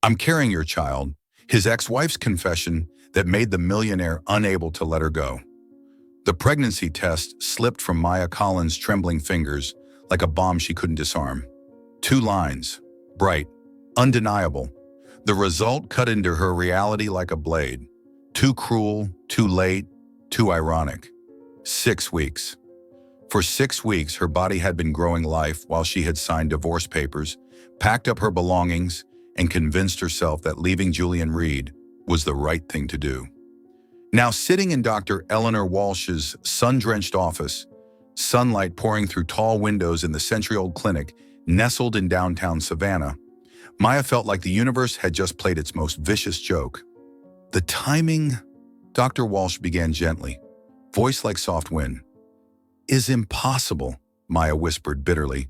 I'm carrying your child, his ex-wife's confession that made the millionaire unable to let her go. The pregnancy test slipped from Maya Collins' trembling fingers like a bomb she couldn't disarm. 2 lines, bright, undeniable. The result cut into her reality like a blade. Too cruel, too late, too ironic. 6 weeks. For 6 weeks, her body had been growing life while she had signed divorce papers, packed up her belongings, and convinced herself that leaving Julian Reed was the right thing to do. Now sitting in Dr. Eleanor Walsh's sun-drenched office, sunlight pouring through tall windows in the century-old clinic nestled in downtown Savannah, Maya felt like the universe had just played its most vicious joke. The timing, Dr. Walsh began gently, voice like soft wind, is impossible, Maya whispered bitterly.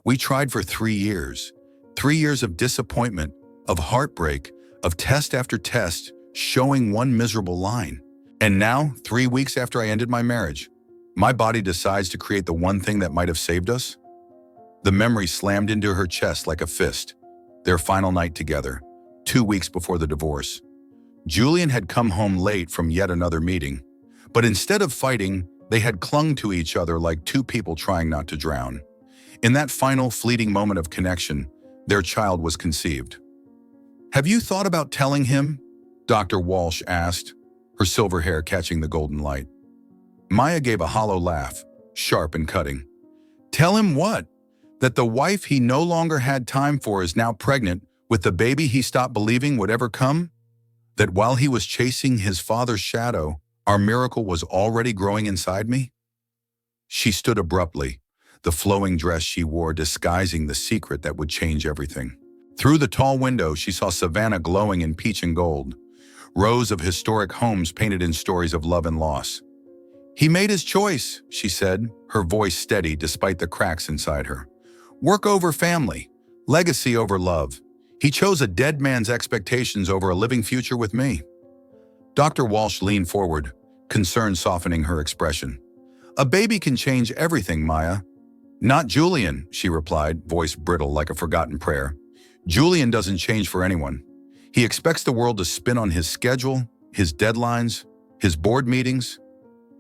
We tried for 3 years. 3 years of disappointment, of heartbreak, of test after test, showing one miserable line. And now, 3 weeks after I ended my marriage, my body decides to create the one thing that might have saved us? The memory slammed into her chest like a fist. Their final night together, 2 weeks before the divorce. Julian had come home late from yet another meeting, but instead of fighting, they had clung to each other like 2 people trying not to drown. In that final fleeting moment of connection, their child was conceived. Have you thought about telling him? Dr. Walsh asked, her silver hair catching the golden light. Maya gave a hollow laugh, sharp and cutting. Tell him what? That the wife he no longer had time for is now pregnant with the baby he stopped believing would ever come? That while he was chasing his father's shadow, our miracle was already growing inside me? She stood abruptly, the flowing dress she wore disguising the secret that would change everything. Through the tall window, she saw Savannah glowing in peach and gold, rows of historic homes painted in stories of love and loss. He made his choice, she said, her voice steady despite the cracks inside her. Work over family, legacy over love. He chose a dead man's expectations over a living future with me. Dr. Walsh leaned forward, concern softening her expression. A baby can change everything, Maya. Not Julian, she replied, voice brittle like a forgotten prayer. Julian doesn't change for anyone. He expects the world to spin on his schedule, his deadlines, his board meetings.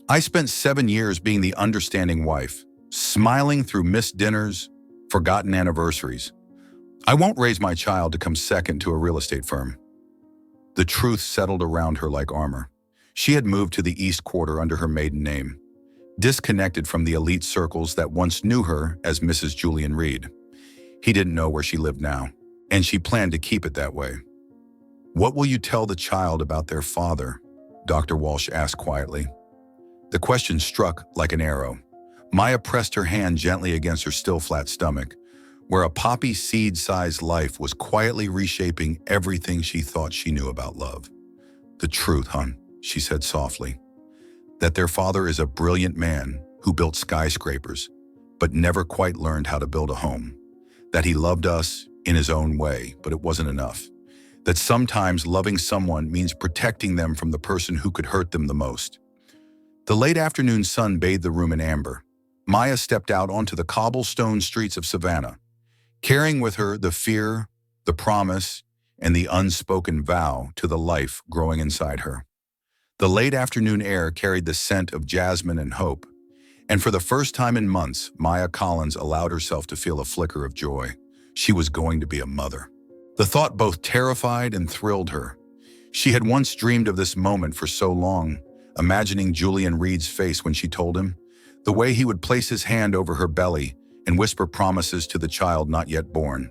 I spent 7 years being the understanding wife, smiling through missed dinners, forgotten anniversaries. I won't raise my child to come second to a real estate firm. The truth settled around her like armor. She had moved to the East Quarter under her maiden name, disconnected from the elite circles that once knew her as Mrs. Julian Reed. He didn't know where she lived now, and she planned to keep it that way. What will you tell the child about their father? Dr. Walsh asked quietly. The question struck like an arrow. Maya pressed her hand gently against her still flat stomach, where a poppy seed-sized life was quietly reshaping everything she thought she knew about love. The truth, hon, she said softly, that their father is a brilliant man who built skyscrapers, but never quite learned how to build a home. That he loved us in his own way, but it wasn't enough. That sometimes loving someone means protecting them from the person who could hurt them the most. The late afternoon sun bathed the room in amber. Maya stepped out onto the cobblestone streets of Savannah, carrying with her the fear, the promise, and the unspoken vow to the life growing inside her. The late afternoon air carried the scent of jasmine and hope, and for the first time in months, Maya Collins allowed herself to feel a flicker of joy. She was going to be a mother. The thought both terrified and thrilled her. She had once dreamed of this moment for so long, imagining Julian Reed's face when she told him, the way he would place his hand over her belly and whisper promises to the child not yet born.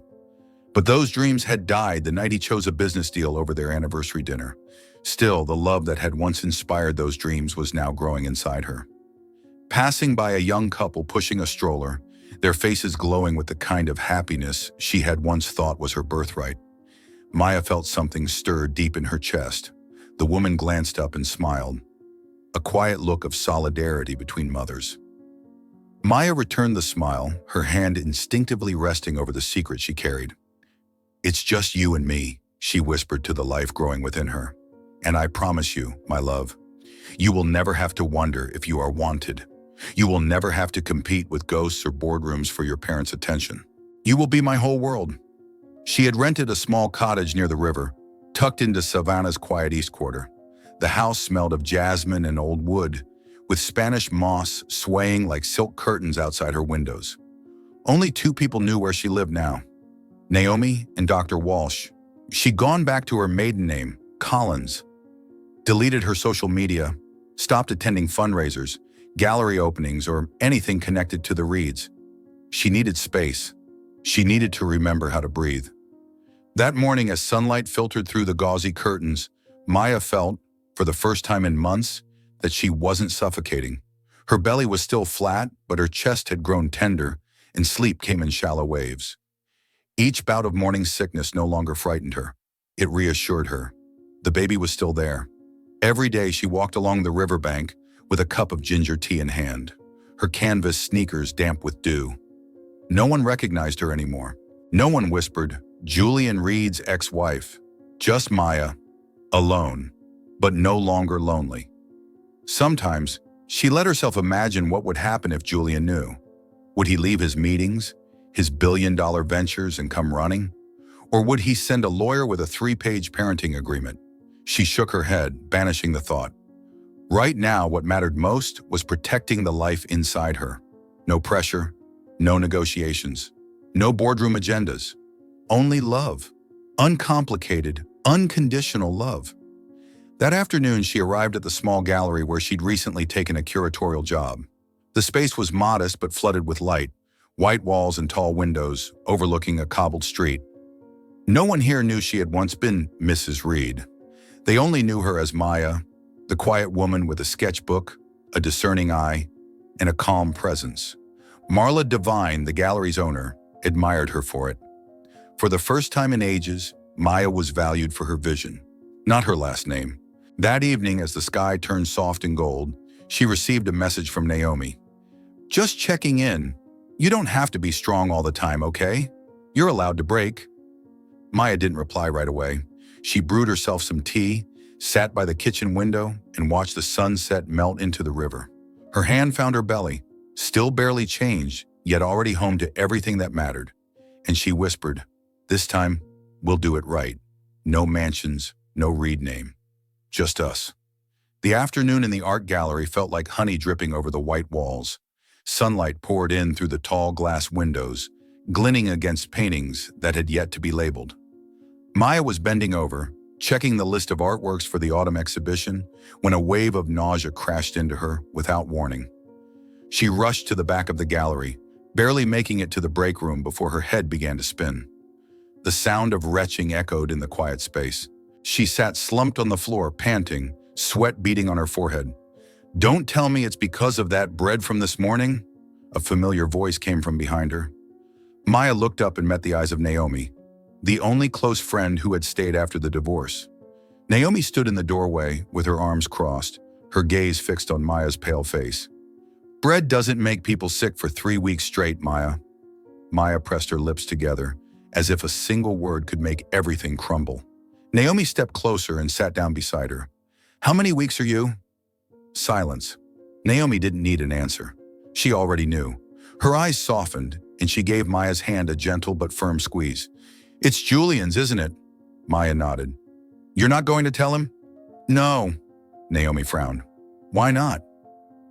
But those dreams had died the night he chose a business deal over their anniversary dinner. Still, the love that had once inspired those dreams was now growing inside her. Passing by a young couple pushing a stroller, their faces glowing with the kind of happiness she had once thought was her birthright, Maya felt something stir deep in her chest. The woman glanced up and smiled, a quiet look of solidarity between mothers. Maya returned the smile, her hand instinctively resting over the secret she carried. It's just you and me, she whispered to the life growing within her. And I promise you, my love, you will never have to wonder if you are wanted. You will never have to compete with ghosts or boardrooms for your parents' attention. You will be my whole world. She had rented a small cottage near the river, tucked into Savannah's quiet east quarter. The house smelled of jasmine and old wood, with Spanish moss swaying like silk curtains outside her windows. Only two people knew where she lived now: Naomi and Dr. Walsh. She'd gone back to her maiden name, Collins, deleted her social media, stopped attending fundraisers, gallery openings, or anything connected to the Reeds. She needed space. She needed to remember how to breathe. That morning, as sunlight filtered through the gauzy curtains, Maya felt, for the first time in months, that she wasn't suffocating. Her belly was still flat, but her chest had grown tender, and sleep came in shallow waves. Each bout of morning sickness no longer frightened her. It reassured her. The baby was still there. Every day she walked along the riverbank with a cup of ginger tea in hand, her canvas sneakers damp with dew. No one recognized her anymore. No one whispered, "Julian Reed's ex-wife." Just Maya, alone, but no longer lonely. Sometimes, she let herself imagine what would happen if Julian knew. Would he leave his meetings, his billion-dollar ventures, and come running? Or would he send a lawyer with a 3-page parenting agreement? She shook her head, banishing the thought. Right now, what mattered most was protecting the life inside her. No pressure, no negotiations, no boardroom agendas. Only love. Uncomplicated, unconditional love. That afternoon, she arrived at the small gallery where she'd recently taken a curatorial job. The space was modest but flooded with light, white walls and tall windows overlooking a cobbled street. No one here knew she had once been Mrs. Reed. They only knew her as Maya, the quiet woman with a sketchbook, a discerning eye, and a calm presence. Marla Devine, the gallery's owner, admired her for it. For the first time in ages, Maya was valued for her vision, not her last name. That evening, as the sky turned soft and gold, she received a message from Naomi. "Just checking in. You don't have to be strong all the time, okay? You're allowed to break." Maya didn't reply right away. She brewed herself some tea, sat by the kitchen window, and watched the sunset melt into the river. Her hand found her belly, still barely changed, yet already home to everything that mattered. And she whispered, "This time, we'll do it right. No mansions, no Reed name. Just us." The afternoon in the art gallery felt like honey dripping over the white walls. Sunlight poured in through the tall glass windows, glinting against paintings that had yet to be labeled. Maya was bending over, checking the list of artworks for the autumn exhibition, when a wave of nausea crashed into her without warning. She rushed to the back of the gallery, barely making it to the break room before her head began to spin. The sound of retching echoed in the quiet space. She sat slumped on the floor, panting, sweat beading on her forehead. "Don't tell me it's because of that bread from this morning?" A familiar voice came from behind her. Maya looked up and met the eyes of Naomi, the only close friend who had stayed after the divorce. Naomi stood in the doorway with her arms crossed, her gaze fixed on Maya's pale face. "Bread doesn't make people sick for 3 weeks straight, Maya." Maya pressed her lips together, as if a single word could make everything crumble. Naomi stepped closer and sat down beside her. "How many weeks are you?" Silence. Naomi didn't need an answer. She already knew. Her eyes softened, and she gave Maya's hand a gentle but firm squeeze. "It's Julian's, isn't it?" Maya nodded. "You're not going to tell him?" "No." Naomi frowned. "Why not?"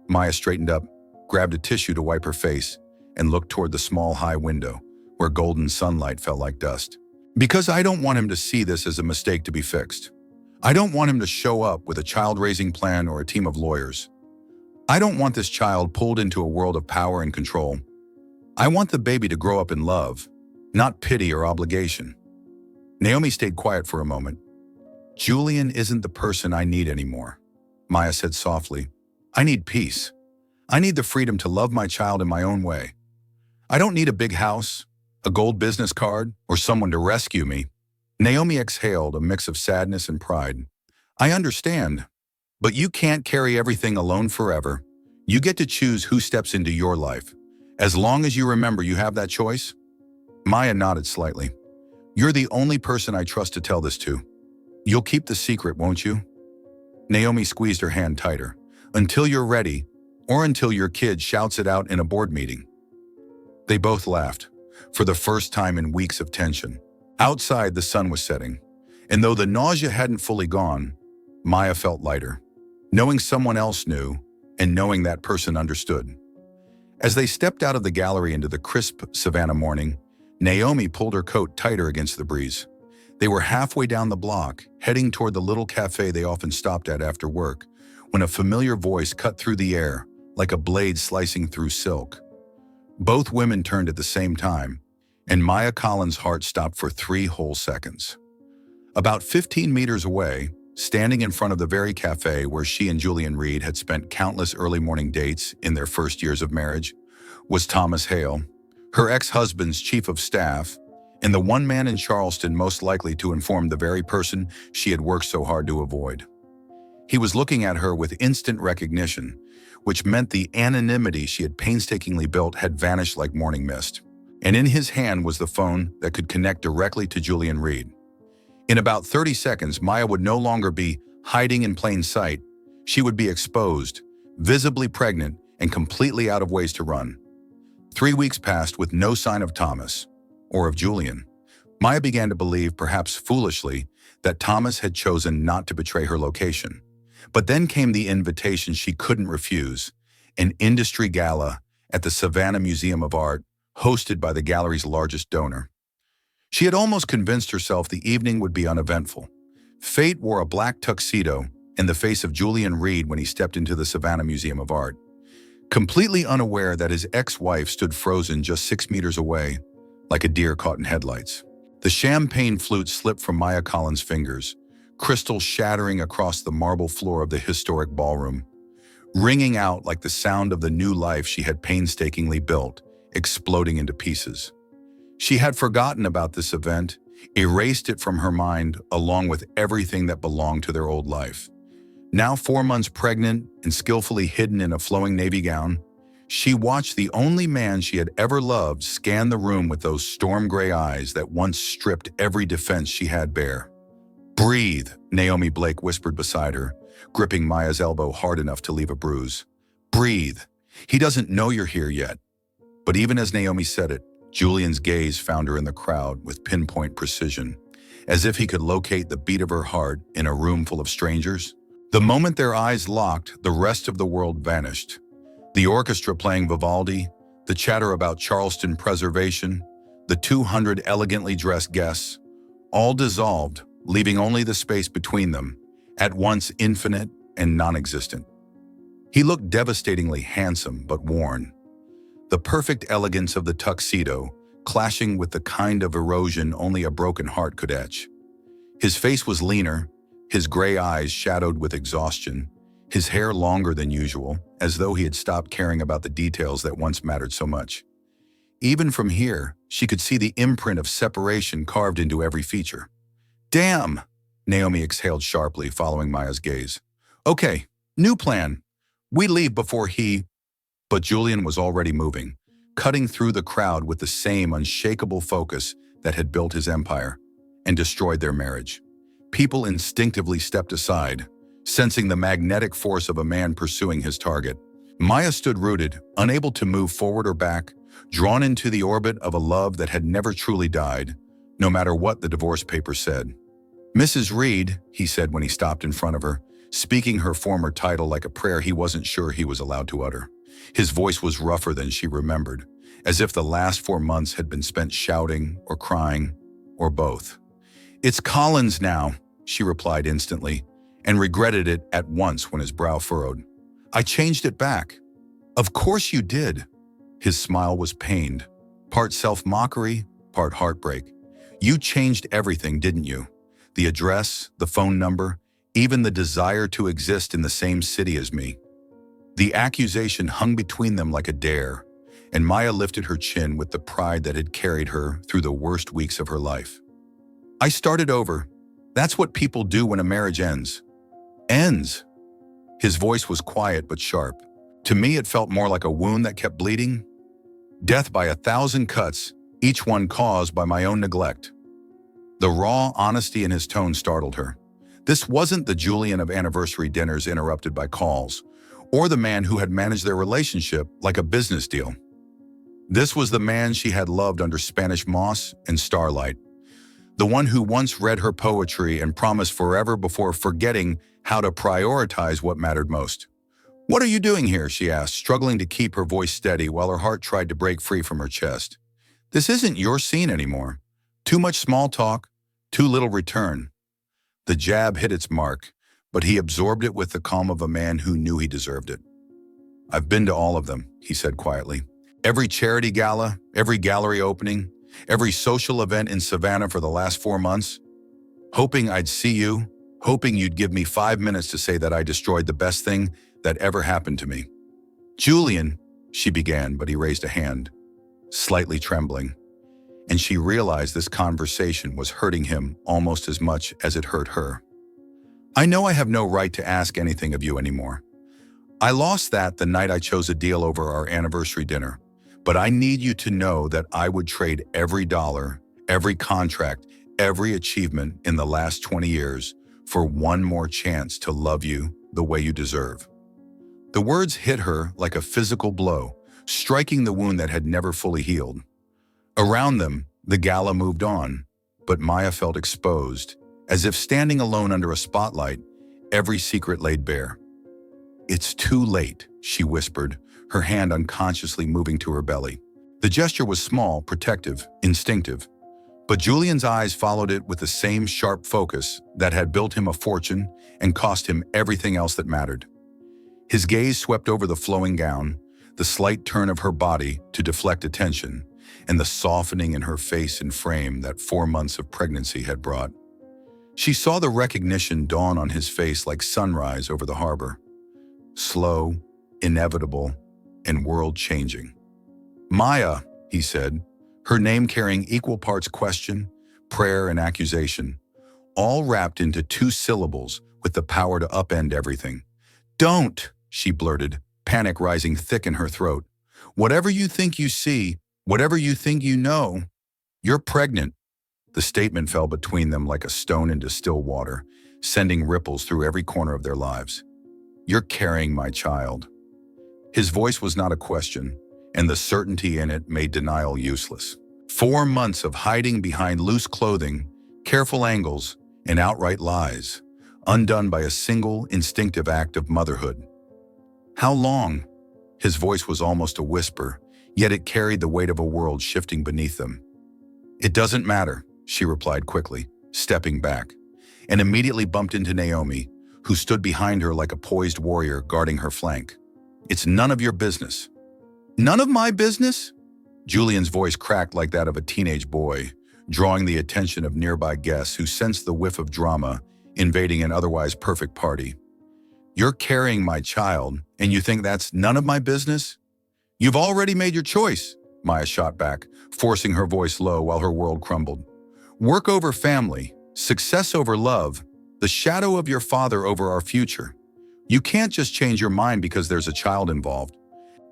Maya straightened up, grabbed a tissue to wipe her face, and looked toward the small high window, where golden sunlight fell like dust. "Because I don't want him to see this as a mistake to be fixed. I don't want him to show up with a child-raising plan or a team of lawyers. I don't want this child pulled into a world of power and control. I want the baby to grow up in love, not pity or obligation." Naomi stayed quiet for a moment. "Julian isn't the person I need anymore," Maya said softly. "I need peace. I need the freedom to love my child in my own way. I don't need a big house, a gold business card, or someone to rescue me." Naomi exhaled, a mix of sadness and pride. "I understand, but you can't carry everything alone forever. You get to choose who steps into your life. As long as you remember you have that choice." Maya nodded slightly. "You're the only person I trust to tell this to. You'll keep the secret, won't you?" Naomi squeezed her hand tighter. "Until you're ready, or until your kid shouts it out in a board meeting." They both laughed, for the first time in weeks of tension. Outside, the sun was setting, and though the nausea hadn't fully gone, Maya felt lighter, knowing someone else knew and knowing that person understood. As they stepped out of the gallery into the crisp Savannah morning, Naomi pulled her coat tighter against the breeze. They were halfway down the block, heading toward the little cafe they often stopped at after work, when a familiar voice cut through the air like a blade slicing through silk. Both women turned at the same time, and Maya Collins' heart stopped for 3 whole seconds. About 15 meters away, standing in front of the very cafe where she and Julian Reed had spent countless early morning dates in their first years of marriage, was Thomas Hale, her ex-husband's chief of staff, and the one man in Charleston most likely to inform the very person she had worked so hard to avoid. He was looking at her with instant recognition, which meant the anonymity she had painstakingly built had vanished like morning mist. And in his hand was the phone that could connect directly to Julian Reed. In about 30 seconds, Maya would no longer be hiding in plain sight. She would be exposed, visibly pregnant, and completely out of ways to run. 3 weeks passed with no sign of Thomas, or of Julian. Maya began to believe, perhaps foolishly, that Thomas had chosen not to betray her location. But then came the invitation she couldn't refuse, an industry gala at the Savannah Museum of Art, hosted by the gallery's largest donor. She had almost convinced herself the evening would be uneventful. Fate wore a black tuxedo in the face of Julian Reed when he stepped into the Savannah Museum of Art, completely unaware that his ex-wife stood frozen just 6 meters away, like a deer caught in headlights. The champagne flute slipped from Maya Collins' fingers, crystal shattering across the marble floor of the historic ballroom, ringing out like the sound of the new life she had painstakingly built, exploding into pieces. She had forgotten about this event, erased it from her mind along with everything that belonged to their old life. Now 4 months pregnant and skillfully hidden in a flowing navy gown, she watched the only man she had ever loved scan the room with those storm gray eyes that once stripped every defense she had bare. "Breathe," Naomi Blake whispered beside her, gripping Maya's elbow hard enough to leave a bruise. "Breathe. He doesn't know you're here yet." But even as Naomi said it, Julian's gaze found her in the crowd with pinpoint precision, as if he could locate the beat of her heart in a room full of strangers. The moment their eyes locked, the rest of the world vanished. The orchestra playing Vivaldi, the chatter about Charleston preservation, the 200 elegantly dressed guests, all dissolved, leaving only the space between them, at once infinite and non-existent. He looked devastatingly handsome but worn, the perfect elegance of the tuxedo clashing with the kind of erosion only a broken heart could etch. His face was leaner, his gray eyes shadowed with exhaustion, his hair longer than usual, as though he had stopped caring about the details that once mattered so much. Even from here, she could see the imprint of separation carved into every feature. "Damn!" Naomi exhaled sharply, following Maya's gaze. "Okay, new plan. We leave before he—" But Julian was already moving, cutting through the crowd with the same unshakable focus that had built his empire and destroyed their marriage. People instinctively stepped aside, sensing the magnetic force of a man pursuing his target. Maya stood rooted, unable to move forward or back, drawn into the orbit of a love that had never truly died, no matter what the divorce papers said. "Mrs. Reed," he said when he stopped in front of her, speaking her former title like a prayer he wasn't sure he was allowed to utter. His voice was rougher than she remembered, as if the last 4 months had been spent shouting or crying, or both. "It's Collins now," she replied instantly, and regretted it at once when his brow furrowed. "I changed it back." "Of course you did." His smile was pained, part self-mockery, part heartbreak. "You changed everything, didn't you? The address, the phone number, even the desire to exist in the same city as me." The accusation hung between them like a dare, and Maya lifted her chin with the pride that had carried her through the worst weeks of her life. "I started over. That's what people do when a marriage ends." "Ends?" His voice was quiet but sharp. To me, it felt more like a wound that kept bleeding. Death by 1,000 cuts, each one caused by my own neglect. The raw honesty in his tone startled her. This wasn't the Julian of anniversary dinners interrupted by calls, or the man who had managed their relationship like a business deal. This was the man she had loved under Spanish moss and starlight. The one who once read her poetry and promised forever before forgetting how to prioritize what mattered most. "What are you doing here?" she asked, struggling to keep her voice steady while her heart tried to break free from her chest. "This isn't your scene anymore. Too much small talk, too little return." The jab hit its mark, but he absorbed it with the calm of a man who knew he deserved it. "I've been to all of them," he said quietly. "Every charity gala, every gallery opening, every social event in Savannah for the last 4 months. Hoping I'd see you, hoping you'd give me 5 minutes to say that I destroyed the best thing that ever happened to me." "Julian," she began, but he raised a hand, slightly trembling, and she realized this conversation was hurting him almost as much as it hurt her. "I know I have no right to ask anything of you anymore. I lost that the night I chose a deal over our anniversary dinner, but I need you to know that I would trade every dollar, every contract, every achievement in the last 20 years for one more chance to love you the way you deserve." The words hit her like a physical blow, striking the wound that had never fully healed. Around them, the gala moved on, but Maya felt exposed, as if standing alone under a spotlight, every secret laid bare. "It's too late," she whispered, her hand unconsciously moving to her belly. The gesture was small, protective, instinctive, but Julian's eyes followed it with the same sharp focus that had built him a fortune and cost him everything else that mattered. His gaze swept over the flowing gown, the slight turn of her body to deflect attention, and the softening in her face and frame that 4 months of pregnancy had brought. She saw the recognition dawn on his face like sunrise over the harbor. Slow, inevitable, and world-changing. "Maya," he said, her name carrying equal parts question, prayer, and accusation, all wrapped into 2 syllables with the power to upend everything. "Don't," she blurted, panic rising thick in her throat. "Whatever you think you see, whatever you think you know, you're pregnant." The statement fell between them like a stone into still water, sending ripples through every corner of their lives. "You're carrying my child." His voice was not a question, and the certainty in it made denial useless. 4 months of hiding behind loose clothing, careful angles, and outright lies, undone by a single instinctive act of motherhood. "How long?" His voice was almost a whisper, yet it carried the weight of a world shifting beneath them. "It doesn't matter," she replied quickly, stepping back, and immediately bumped into Naomi, who stood behind her like a poised warrior guarding her flank. "It's none of your business." "None of my business?" Julian's voice cracked like that of a teenage boy, drawing the attention of nearby guests who sensed the whiff of drama invading an otherwise perfect party. "You're carrying my child, and you think that's none of my business? You've already made your choice," Maya shot back, forcing her voice low while her world crumbled. "Work over family, success over love, the shadow of your father over our future. You can't just change your mind because there's a child involved."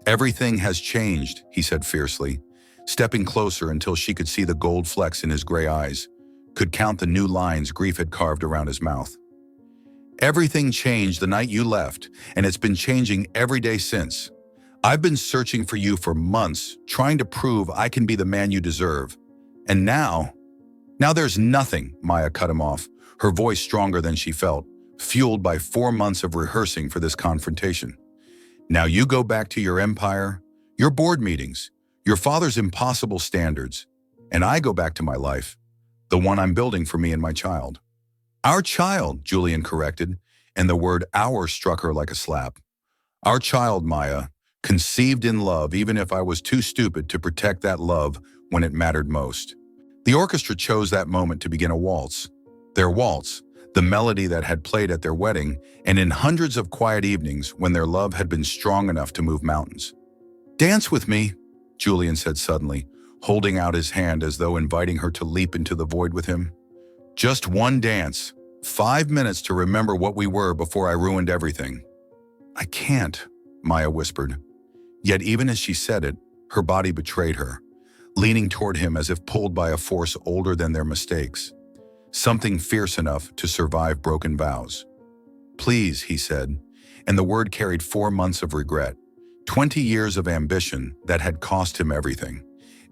"Everything has changed," he said fiercely, stepping closer until she could see the gold flecks in his gray eyes, could count the new lines grief had carved around his mouth. "Everything changed the night you left, and it's been changing every day since. I've been searching for you for months, trying to prove I can be the man you deserve. And now there's nothing," Maya cut him off, her voice stronger than she felt, fueled by 4 months of rehearsing for this confrontation. "Now you go back to your empire, your board meetings, your father's impossible standards, and I go back to my life, the one I'm building for me and my child." "Our child," Julian corrected, and the word "our" struck her like a slap. "Our child, Maya, conceived in love even if I was too stupid to protect that love when it mattered most." The orchestra chose that moment to begin a waltz. Their waltz, the melody that had played at their wedding and in hundreds of quiet evenings when their love had been strong enough to move mountains. "Dance with me," Julian said suddenly, holding out his hand as though inviting her to leap into the void with him. "Just one dance, 5 minutes to remember what we were before I ruined everything." "I can't," Maya whispered. Yet even as she said it, her body betrayed her, leaning toward him as if pulled by a force older than their mistakes, something fierce enough to survive broken vows. "Please," he said, and the word carried 4 months of regret, 20 years of ambition that had cost him everything,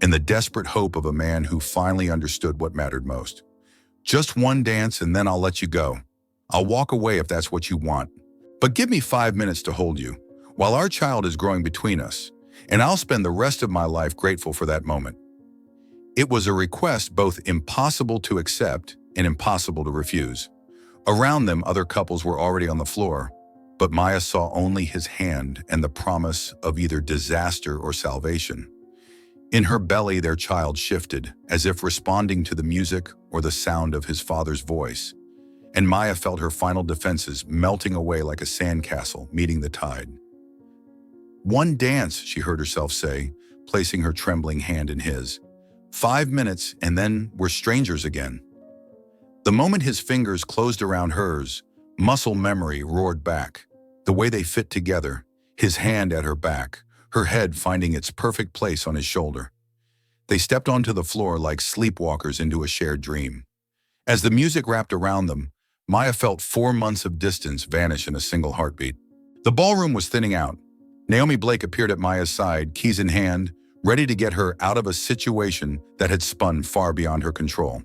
in the desperate hope of a man who finally understood what mattered most. Just one dance and then I'll let you go. I'll walk away if that's what you want. But give me 5 minutes to hold you, while our child is growing between us, and I'll spend the rest of my life grateful for that moment. It was a request both impossible to accept and impossible to refuse. Around them, other couples were already on the floor, but Maya saw only his hand and the promise of either disaster or salvation. In her belly, their child shifted, as if responding to the music or the sound of his father's voice. And Maya felt her final defenses melting away like a sandcastle meeting the tide. "One dance," she heard herself say, placing her trembling hand in his. 5 minutes, and then we're strangers again. The moment his fingers closed around hers, muscle memory roared back. The way they fit together, his hand at her back, her head finding its perfect place on his shoulder. They stepped onto the floor like sleepwalkers into a shared dream. As the music wrapped around them, Maya felt 4 months of distance vanish in a single heartbeat. The ballroom was thinning out. Naomi Blake appeared at Maya's side, keys in hand, ready to get her out of a situation that had spun far beyond her control.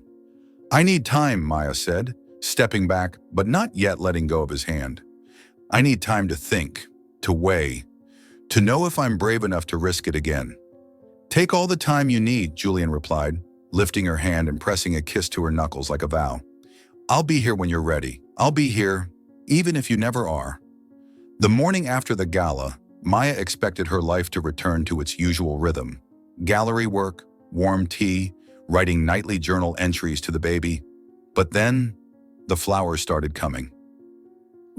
"I need time," Maya said, stepping back, but not yet letting go of his hand. "I need time to think, to weigh, to know if I'm brave enough to risk it again." "Take all the time you need," Julian replied, lifting her hand and pressing a kiss to her knuckles like a vow. "I'll be here when you're ready. I'll be here, even if you never are." The morning after the gala, Maya expected her life to return to its usual rhythm. Gallery work, warm tea, writing nightly journal entries to the baby. But then, the flowers started coming.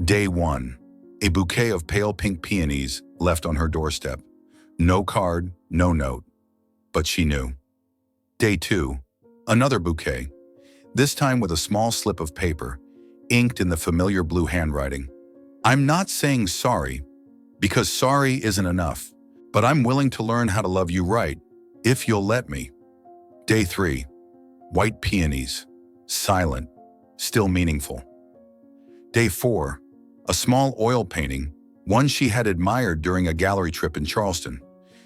Day 1, a bouquet of pale pink peonies left on her doorstep. No card, no note. But she knew. Day 2, another bouquet, this time with a small slip of paper, inked in the familiar blue handwriting. "I'm not saying sorry, because sorry isn't enough, but I'm willing to learn how to love you right, if you'll let me." Day 3, white peonies, silent, still meaningful. Day 4, a small oil painting, one she had admired during a gallery trip in Charleston.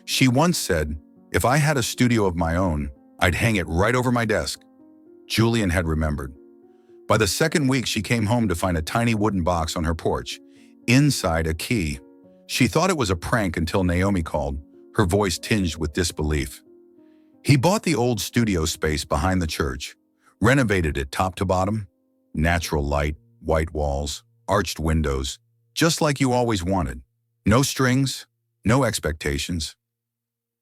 She once said, "If I had a studio of my own, I'd hang it right over my desk." Julian had remembered. By the second week, she came home to find a tiny wooden box on her porch. Inside, a key. She thought it was a prank until Naomi called, her voice tinged with disbelief. "He bought the old studio space behind the church, renovated it top to bottom. Natural light, white walls, arched windows, just like you always wanted. No strings, no expectations."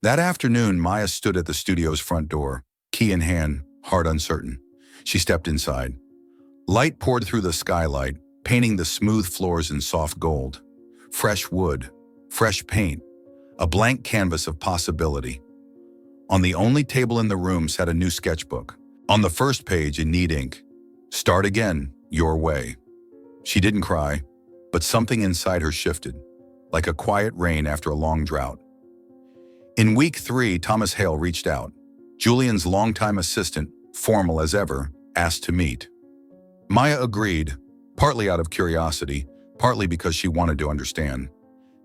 That afternoon, Maya stood at the studio's front door, key in hand, heart uncertain. She stepped inside. Light poured through the skylight, painting the smooth floors in soft gold. Fresh wood, fresh paint, a blank canvas of possibility. On the only table in the room sat a new sketchbook. On the first page, in neat ink, "Start again, your way." She didn't cry, but something inside her shifted, like a quiet rain after a long drought. In week 3, Thomas Hale reached out. Julian's longtime assistant, formal as ever, asked to meet. Maya agreed, partly out of curiosity, partly because she wanted to understand.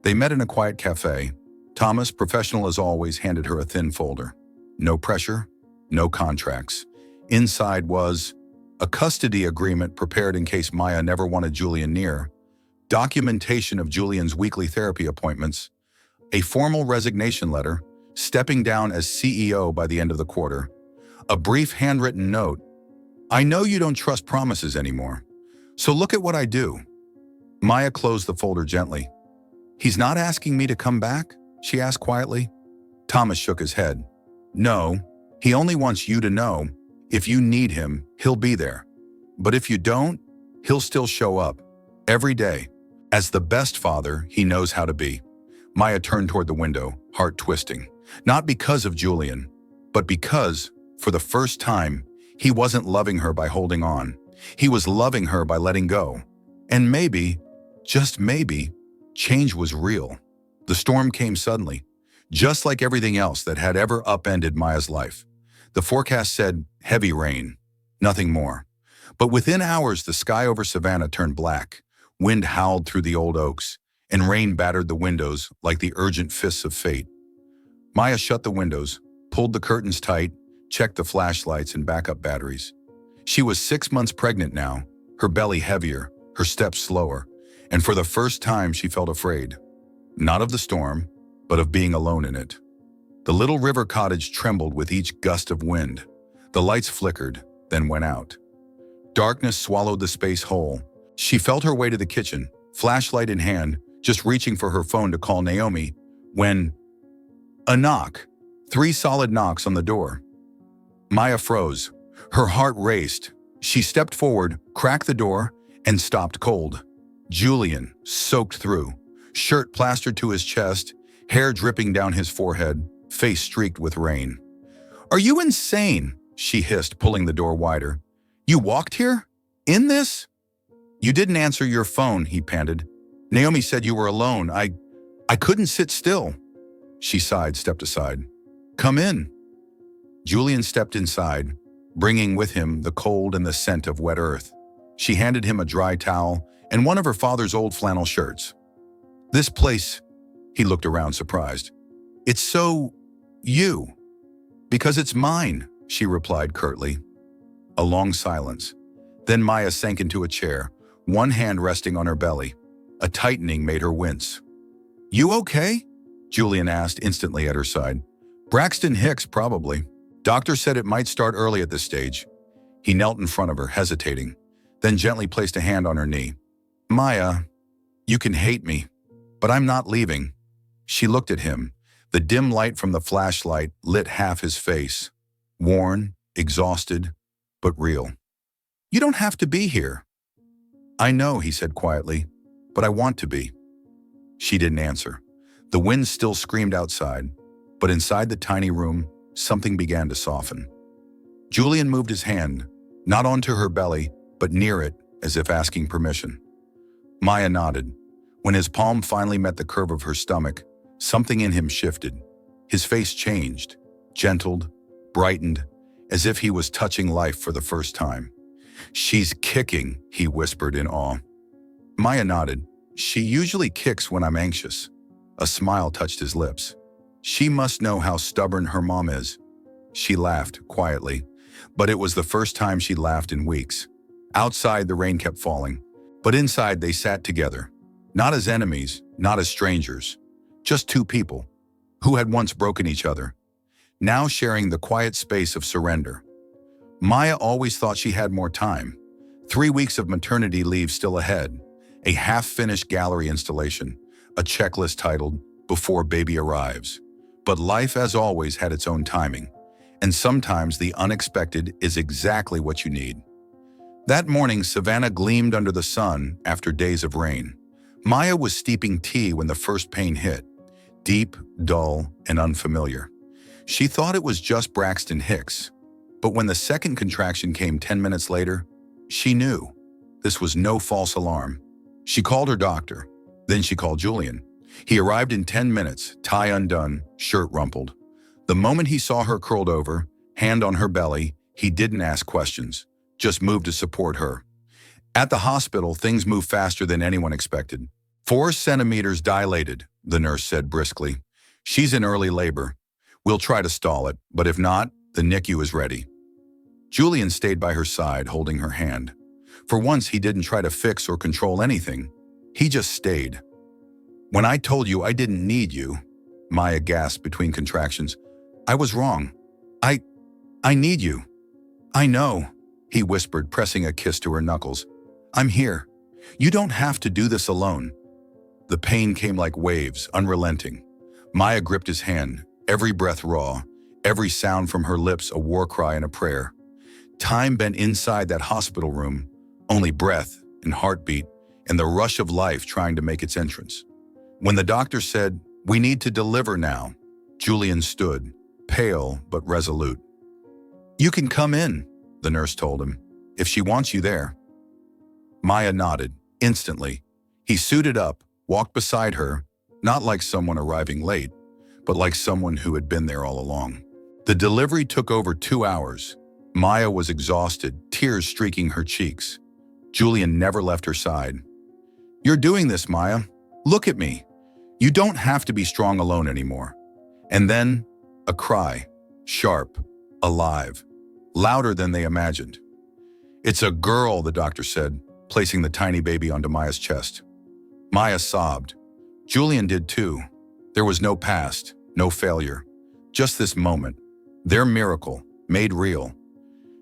They met in a quiet cafe. Thomas, professional as always, handed her a thin folder. No pressure, no contracts. Inside was a custody agreement prepared in case Maya never wanted Julian near, documentation of Julian's weekly therapy appointments, a formal resignation letter, stepping down as CEO by the end of the quarter, a brief handwritten note. "I know you don't trust promises anymore, so look at what I do." Maya closed the folder gently. "He's not asking me to come back?" she asked quietly. Thomas shook his head. "No, he only wants you to know, if you need him, he'll be there. But if you don't, he'll still show up, every day, as the best father he knows how to be." Maya turned toward the window, heart twisting. Not because of Julian, but because, for the first time, he wasn't loving her by holding on. He was loving her by letting go. And maybe, just maybe, change was real. The storm came suddenly, just like everything else that had ever upended Maya's life. The forecast said heavy rain, nothing more. But within hours, the sky over Savannah turned black. Wind howled through the old oaks, and rain battered the windows like the urgent fists of fate. Maya shut the windows, pulled the curtains tight, checked the flashlights and backup batteries. She was 6 months pregnant now, her belly heavier, her steps slower, and for the first time she felt afraid. Not of the storm, but of being alone in it. The little river cottage trembled with each gust of wind. The lights flickered, then went out. Darkness swallowed the space whole. She felt her way to the kitchen, flashlight in hand, just reaching for her phone to call Naomi, when a knock. 3 solid knocks on the door. Maya froze. Her heart raced. She stepped forward, cracked the door, and stopped cold. Julian, soaked through, shirt plastered to his chest, hair dripping down his forehead, face streaked with rain. "Are you insane?" she hissed, pulling the door wider. "You walked here? In this?" "You didn't answer your phone," he panted. "Naomi said you were alone. I couldn't sit still." She sighed, stepped aside. "Come in." Julian stepped inside, bringing with him the cold and the scent of wet earth. She handed him a dry towel and one of her father's old flannel shirts. "This place," he looked around surprised. "It's so you." "Because it's mine," she replied curtly. A long silence. Then Maya sank into a chair, one hand resting on her belly. A tightening made her wince. "You okay?" Julian asked instantly at her side. "Braxton Hicks, probably. Doctor said it might start early at this stage." He knelt in front of her, hesitating, then gently placed a hand on her knee. "Maya, you can hate me, but I'm not leaving." She looked at him. The dim light from the flashlight lit half his face. Worn, exhausted, but real. "You don't have to be here." "I know," he said quietly, "but I want to be." She didn't answer. The wind still screamed outside, but inside the tiny room, something began to soften. Julian moved his hand, not onto her belly, but near it, as if asking permission. Maya nodded. When his palm finally met the curve of her stomach, something in him shifted. His face changed, gentled, brightened, as if he was touching life for the first time. "She's kicking," he whispered in awe. Maya nodded. "She usually kicks when I'm anxious." A smile touched his lips. "She must know how stubborn her mom is." She laughed quietly, but it was the first time she'd laughed in weeks. Outside, the rain kept falling, but inside they sat together. Not as enemies, not as strangers, just two people who had once broken each other, now sharing the quiet space of surrender. Maya always thought she had more time. 3 weeks of maternity leave still ahead, a half-finished gallery installation, a checklist titled, "Before Baby Arrives." But life, as always, had its own timing, and sometimes the unexpected is exactly what you need. That morning, Savannah gleamed under the sun after days of rain. Maya was steeping tea when the first pain hit, deep, dull, and unfamiliar. She thought it was just Braxton Hicks, but when the second contraction came 10 minutes later, she knew. This was no false alarm. She called her doctor. Then she called Julian. He arrived in 10 minutes, tie undone, shirt rumpled. The moment he saw her curled over, hand on her belly, he didn't ask questions, just moved to support her. At the hospital, things moved faster than anyone expected. 4 centimeters dilated, the nurse said briskly. "She's in early labor. We'll try to stall it, but if not, the NICU is ready." Julian stayed by her side, holding her hand. For once, he didn't try to fix or control anything. He just stayed. "When I told you I didn't need you," Maya gasped between contractions, "I was wrong. I need you." "I know," he whispered, pressing a kiss to her knuckles. "I'm here. You don't have to do this alone." The pain came like waves, unrelenting. Maya gripped his hand, every breath raw, every sound from her lips a war cry and a prayer. Time bent inside that hospital room, only breath and heartbeat and the rush of life trying to make its entrance. When the doctor said, "We need to deliver now," Julian stood, pale but resolute. "You can come in," the nurse told him, "if she wants you there." Maya nodded, instantly. He suited up, walked beside her, not like someone arriving late, but like someone who had been there all along. The delivery took over 2 hours. Maya was exhausted, tears streaking her cheeks. Julian never left her side. "You're doing this, Maya. Look at me. You don't have to be strong alone anymore." And then, a cry, sharp, alive, louder than they imagined. "It's a girl," the doctor said, placing the tiny baby onto Maya's chest. Maya sobbed. Julian did too. There was no past, no failure. Just this moment. Their miracle, made real.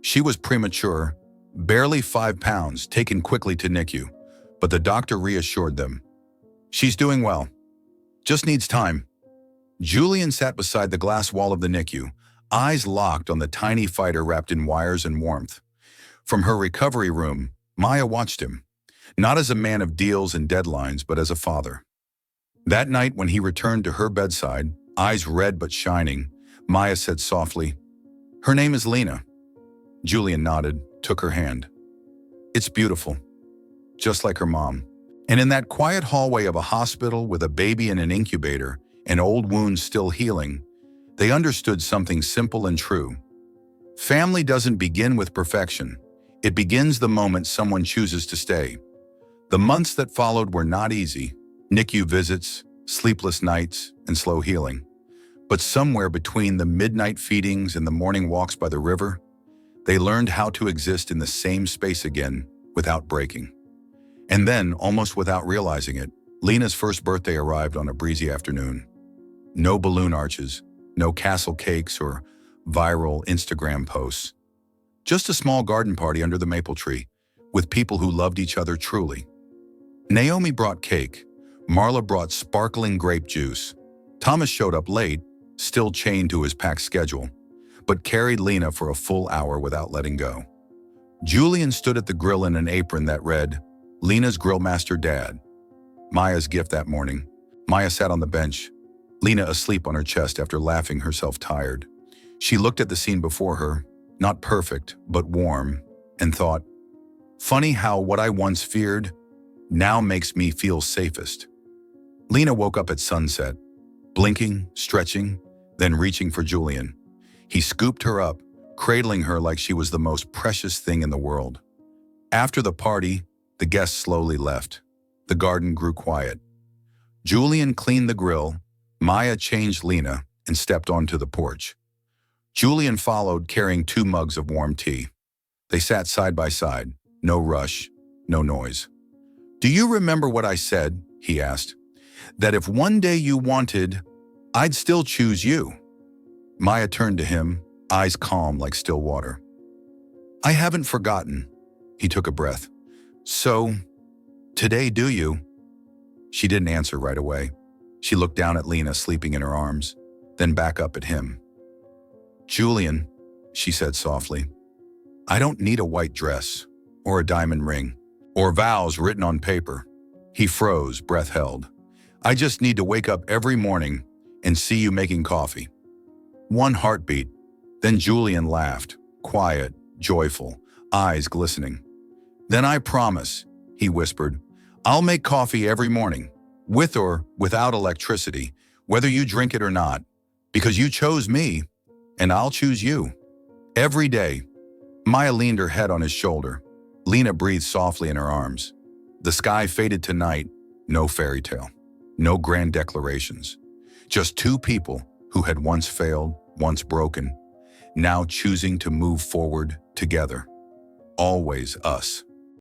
She was premature, barely 5 pounds, taken quickly to NICU, but the doctor reassured them. "She's doing well. Just needs time." Julian sat beside the glass wall of the NICU, eyes locked on the tiny fighter wrapped in wires and warmth. From her recovery room, Maya watched him, not as a man of deals and deadlines, but as a father. That night, when he returned to her bedside, eyes red but shining, Maya said softly, "Her name is Lena." Julian nodded, took her hand. "It's beautiful, just like her mom." And in that quiet hallway of a hospital with a baby in an incubator and old wounds still healing, they understood something simple and true. Family doesn't begin with perfection. It begins the moment someone chooses to stay. The months that followed were not easy. NICU visits, sleepless nights, and slow healing. But somewhere between the midnight feedings and the morning walks by the river, they learned how to exist in the same space again without breaking. And then, almost without realizing it, Lena's first birthday arrived on a breezy afternoon. No balloon arches, no castle cakes or viral Instagram posts. Just a small garden party under the maple tree, with people who loved each other truly. Naomi brought cake. Marla brought sparkling grape juice. Thomas showed up late, still chained to his packed schedule, but carried Lena for a full hour without letting go. Julian stood at the grill in an apron that read, "Lena's Grillmaster Dad." Maya's gift that morning. Maya sat on the bench, Lena asleep on her chest after laughing herself tired. She looked at the scene before her, not perfect, but warm, and thought, "Funny how what I once feared now makes me feel safest." Lena woke up at sunset, blinking, stretching, then reaching for Julian. He scooped her up, cradling her like she was the most precious thing in the world. After the party, the guests slowly left. The garden grew quiet. Julian cleaned the grill, Maya changed Lena, and stepped onto the porch. Julian followed, carrying 2 mugs of warm tea. They sat side by side, no rush, no noise. "Do you remember what I said?" he asked. "That if one day you wanted, I'd still choose you." Maya turned to him, eyes calm like still water. "I haven't forgotten." He took a breath. "So, today do you?" She didn't answer right away. She looked down at Lena sleeping in her arms, then back up at him. "Julian," she said softly, "I don't need a white dress, or a diamond ring, or vows written on paper." He froze, breath held. "I just need to wake up every morning and see you making coffee." One heartbeat. Then Julian laughed, quiet, joyful, eyes glistening. "Then I promise," he whispered, "I'll make coffee every morning, with or without electricity, whether you drink it or not, because you chose me, and I'll choose you. Every day." Maya leaned her head on his shoulder. Lena breathed softly in her arms. The sky faded to night, no fairy tale, no grand declarations. Just 2 people who had once failed, once broken, now choosing to move forward together. Always us.